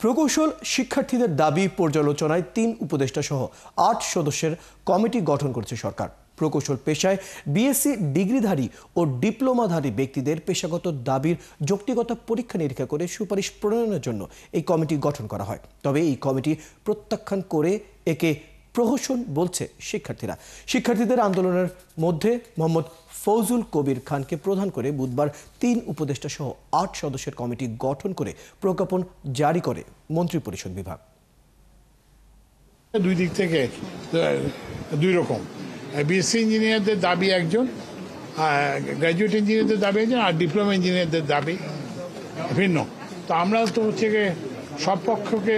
প্রকৌশল শিক্ষার্থীদের দাবি পর্যালোচনায় ৩ উপদেষ্টা সহ ৮ সদস্যের কমিটি গঠন করেছে সরকার। প্রকৌশল পেশায় বিএসসি ডিগ্রিধারী ও ডিপ্লোমাধারী ব্যক্তিদের পেশাগত দাবির যৌক্তিকতা পরীক্ষা নিরীক্ষা করে সুপারিশ প্রণয়নের জন্য এই কমিটি গঠন করা হয়। তবে এই কমিটি প্রত্যাখ্যান করে একে প্রহসন বলছে শিক্ষার্থীদের আন্দোলনের মধ্যে মোহাম্মদ ফৌজুল কবির খানকে প্রধান করে বুধবার ৩ উপদেষ্টা সহ ৮ সদস্যের কমিটি গঠন করে প্রজ্ঞাপন জারি করে মন্ত্রিপরিষদ বিভাগ। দুই দিক থেকে দুই রকম, বিএসসি ইঞ্জিনিয়ারদের দাবি একজন, গ্র্যাজুয়েট ইঞ্জিনিয়ারদের দাবি একজন, আর ডিপ্লোমা ইঞ্জিনিয়ারদের দাবি ভিন্ন। তো আমরা তো হচ্ছে সব পক্ষকে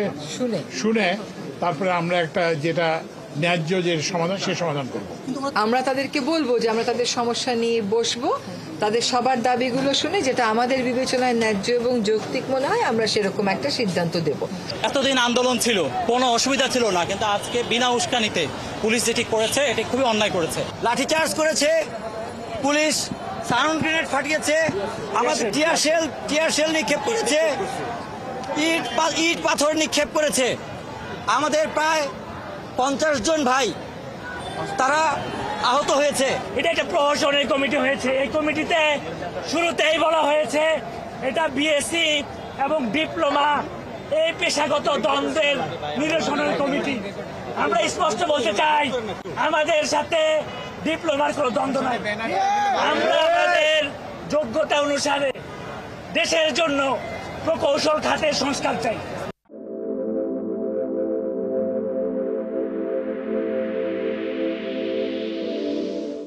শুনে তারপরে আমরা একটা যেটা ন্যায্য যে সমাধান সে সমাধান করব। আমরা তাদেরকে বলবো যে আমরা তাদের সমস্যা নিয়ে বসবো, তাদের সবার দাবিগুলো শুনে যেটা আমাদের বিবেচনায় ন্যায্য এবং যৌক্তিক মনে হয় আমরা সেরকম একটা সিদ্ধান্ত দেব। এতদিন আন্দোলন ছিল, কোনো অসুবিধা ছিল না, কিন্তু আজকে বিনা উস্কানিতে পুলিশ যেটি করেছে এটি খুবই অন্যায় করেছে। লাঠিচার্জ করেছে পুলিশ, সাউন্ড গ্রেনেড ফাটিয়েছে, আমাদের টিয়ার শেল নিক্ষেপ করেছে, ইট পাথর নিক্ষেপ করেছে। আমাদের প্রায় 50 জন ভাই তারা আহত হয়েছে। এটা একটা প্রহসনের কমিটি হয়েছে। এই কমিটিতে শুরুতেই বলা হয়েছে এটা বিএসসি এবং ডিপ্লোমা এই পেশাগত দ্বন্দ্বের নিরসনের কমিটি। আমরা স্পষ্ট বলতে চাই আমাদের সাথে ডিপ্লোমার কোনো দ্বন্দ্ব নাই। আমরা আমাদের যোগ্যতা অনুসারে দেশের জন্য প্রকৌশল খাতে সংস্কার চাই।